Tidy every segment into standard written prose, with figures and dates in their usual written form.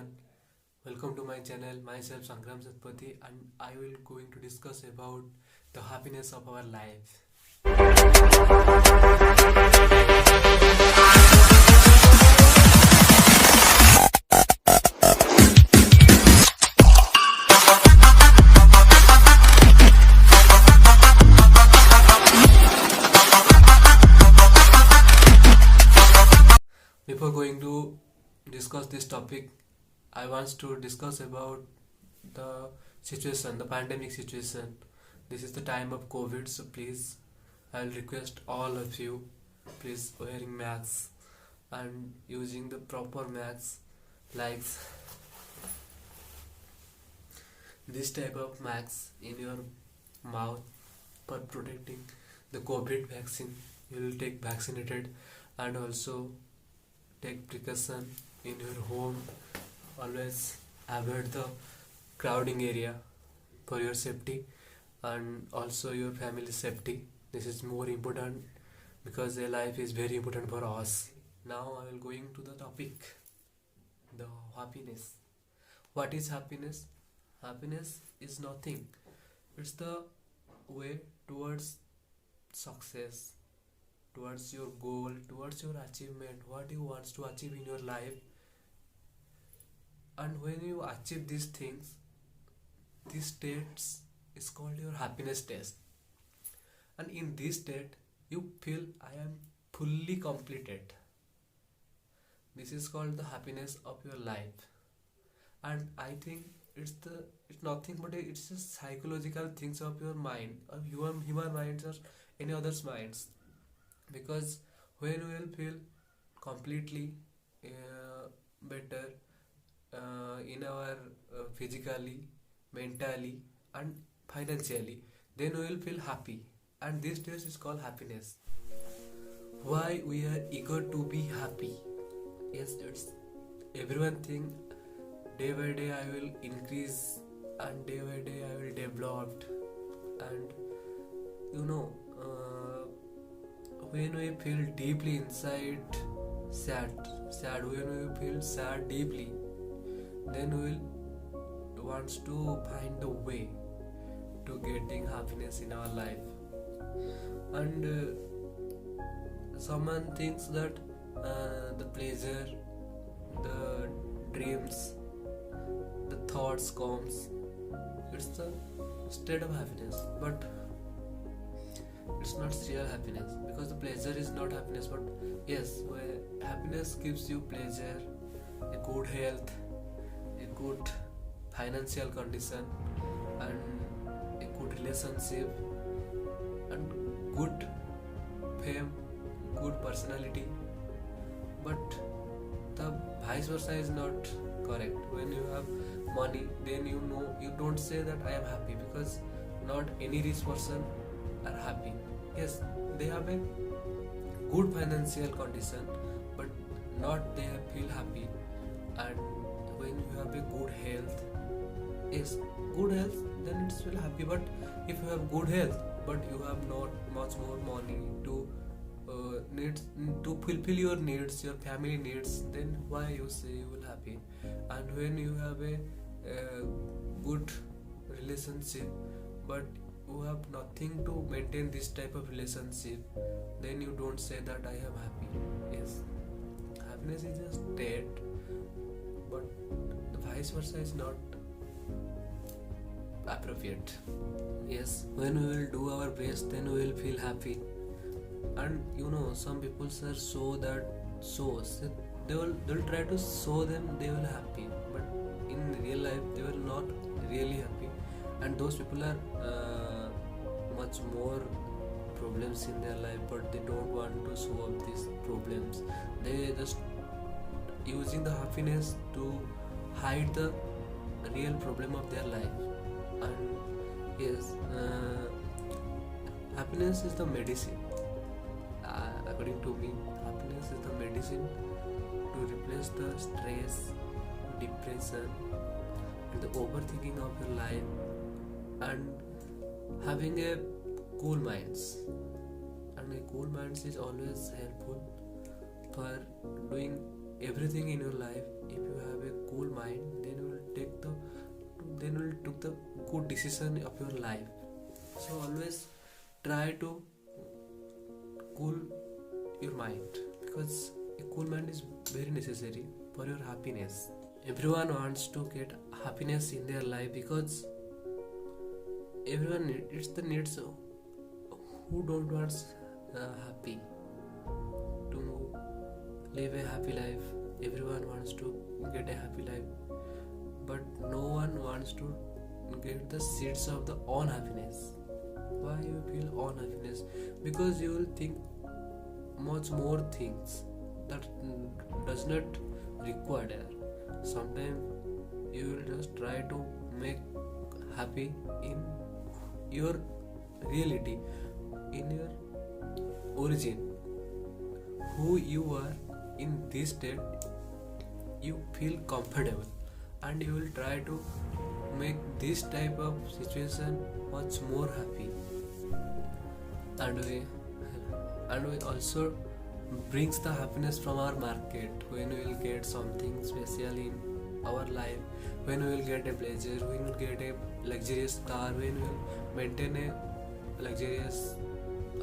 everyone. Welcome to my channel. Myself Sangram Satpathy, and I will going to discuss about the happiness of our life. Before going to discuss this topic, I want to discuss about the situation, the pandemic situation. This is the time of COVID, so please, I'll request all of you, please wearing masks and using the proper masks, like this type of masks in your mouth for protecting the COVID vaccine. You will take vaccinated and also take precaution in your home. Always avoid the crowding area for your safety and also your family safety. This is more important because their life is very important for us. Now I will going to the topic, the happiness. What is happiness? Happiness is nothing. It's the way towards success, towards your goal, towards your achievement, what you want to achieve in your life. And when you achieve these things, this state is called your happiness test. And in this state, you feel I am fully completed. This is called the happiness of your life. And I think it's nothing but it's just psychological things of your mind, of human minds or any other's minds. Because when we will feel completely better in our physically, mentally and financially, then we will feel happy, and this stage is called happiness. Why we are eager to be happy? Yes, it's everyone think day by day I will increase and day by day I will develop. And you know, when we feel deeply inside sad, when we feel sad deeply, then we will wants to find a way to getting happiness in our life. And someone thinks that the pleasure, the dreams, the thoughts comes, it's the state of happiness, but it's not real happiness, because the pleasure is not happiness. But yes, where happiness gives you pleasure, a good health, a good financial condition, and a good relationship, and good fame, good personality. But the vice versa is not correct. When you have money, then you don't say that I am happy, because not any rich person are happy. Yes, they have a good financial condition, but not they feel happy. And when you have a good health, yes, good health, then it's feel happy. But if you have good health, but you have not much more money to needs to fulfill your needs, your family needs, then why you say you will happy? And when you have a good relationship, but you have nothing to maintain this type of relationship, then you don't say that I am happy. Yes, happiness is a state, but the vice versa is not appropriate. Yes, when we will do our best, then we will feel happy. And some people are they'll try to show them they will happy, but in real life they will not really happy. And those people are much more problems in their life, but they don't want to show up these problems. They just using the happiness to hide the real problem of their life. And yes, happiness is the medicine. According to me, happiness is the medicine to replace the stress, depression, and the overthinking of your life, and having a cool minds. And a cool minds is always helpful for doing everything in your life. If you have a cool mind, mind, then you will take the good decision of your life. So always try to cool your mind, because a cool mind is very necessary for your happiness. Everyone wants to get happiness in their life, because it's the needs. Who don't want happy to live a happy life? Everyone wants to get a happy life, but no one wants to get the seeds of the unhappiness. Why you feel unhappiness? Because you will think much more things that does not require. Sometimes you will just try to make happy in your reality, in your origin, who you are. In this state you feel comfortable, and you will try to make this type of situation much more happy. And we also brings the happiness from our market, when we will get something special in our life, when we will get a pleasure, when we will get a luxurious car, when we will maintain a luxurious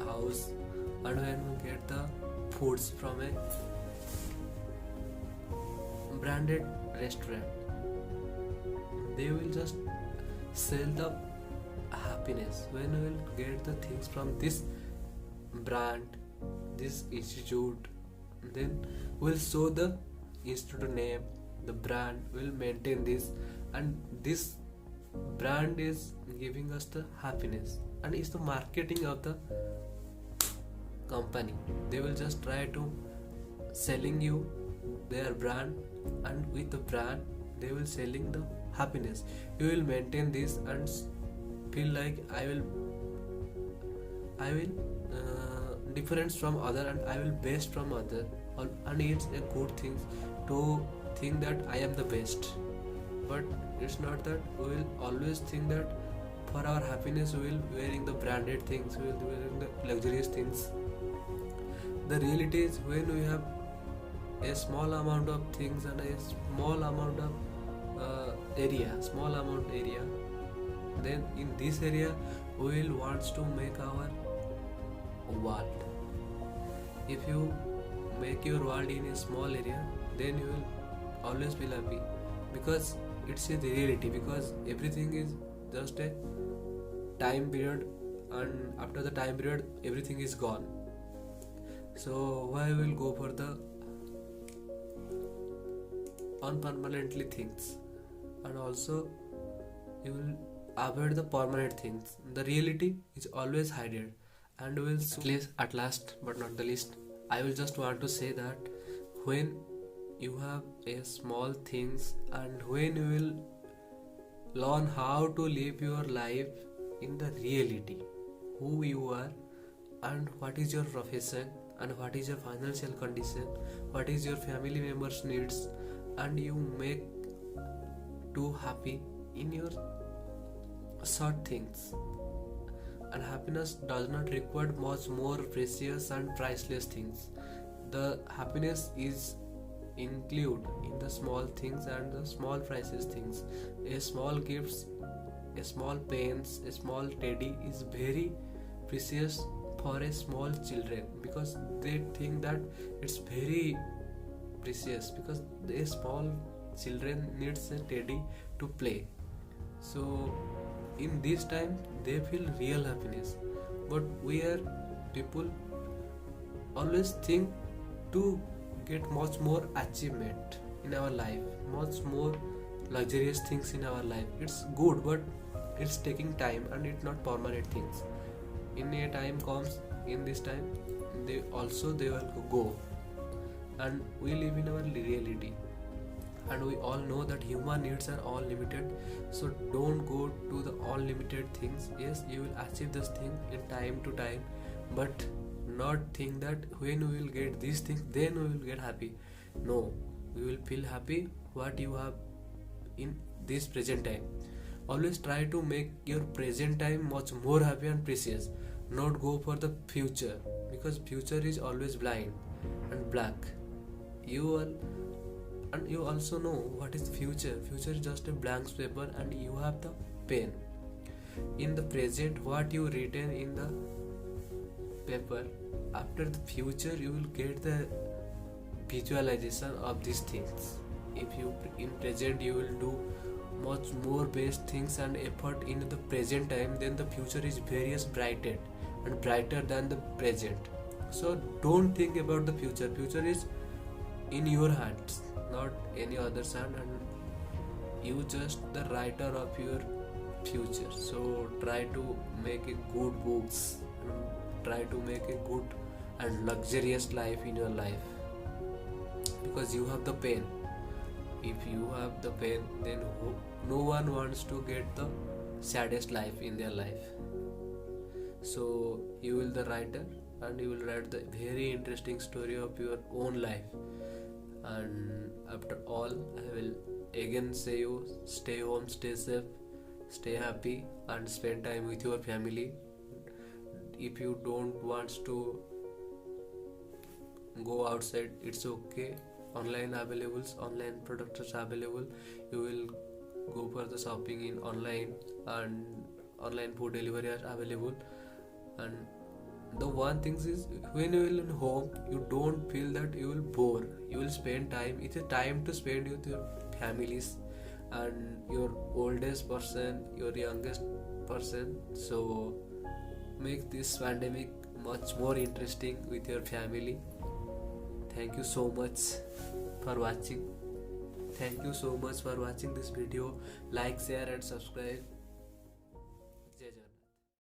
house, and when we get the foods from a branded restaurant. They will just sell the happiness. When we will get the things from this brand, this institute, then we'll show the institute name, the brand will maintain this, and this brand is giving us the happiness, and it's the marketing of the company. They will just try to selling you their brand, and with the brand they will selling the happiness. You will maintain this and feel like I will difference from other, and I will best from other, and it's a good thing to think that I am the best. But it's not that. We will always think that for our happiness we will wearing the branded things, we will wearing the luxurious things. The reality is, when we have a small amount of things and a small amount of area, then in this area we will wants to make our world. If you make your world in a small area, then you will always feel happy, because it's a reality, because everything is just a time period, and after the time period everything is gone. So why will go for the unpermanently things, and also you will avoid the permanent things. The reality is always hidden, and will at last but not the least, I will just want to say that when you have a small things, and when you will learn how to live your life in the reality, who you are, and what is your profession, and what is your financial condition, what is your family members needs, and you make too happy in your short things. And happiness does not require much more precious and priceless things. The happiness is include in the small things and the small priceless things. A small gifts, a small pens, a small teddy is very precious for a small children, because they think that it's very precious, because a small children needs a teddy to play. So in this time they feel real happiness. But we are people always think to get much more achievement in our life, much more luxurious things in our life. It's good, but it's taking time, and it's not permanent things. In a time comes, in this time they will go, and we live in our reality, and we all know that human needs are all limited. So don't go to the unlimited things. Yes, you will achieve this thing in time to time, but not think that when we will get these things then we will get happy. No, we will feel happy what you have in this present time. Always try to make your present time much more happy and precious. Not go for the future, because future is always blind and black. You are and you also know what is future. Future is just a blank paper and you have the pen. In the present, what you written in the paper, after the future you will get the visualization of these things. If you in present you will do much more best things and effort in the present time, then the future is various brighter and brighter than the present. So don't think about the future. Future is in your hands, not any other's hand, and you just the writer of your future. So try to make a good books, try to make a good and luxurious life in your life, because you have the pen. If you have the pen, then no one wants to get the saddest life in their life. So you will the writer and you will write the very interesting story of your own life. And after all, I will again say you stay home, stay safe, stay happy, and spend time with your family. If you don't want to go outside, it's okay. Online products are available. You will go for the shopping in online, and online food delivery are available. And the one thing is, when you will in home, you don't feel that you will bore. You will spend time. It's a time to spend with your families and your oldest person, your youngest person. So make this pandemic much more interesting with your family. Thank you so much for watching. Thank you so much for watching this video. Like, share and subscribe.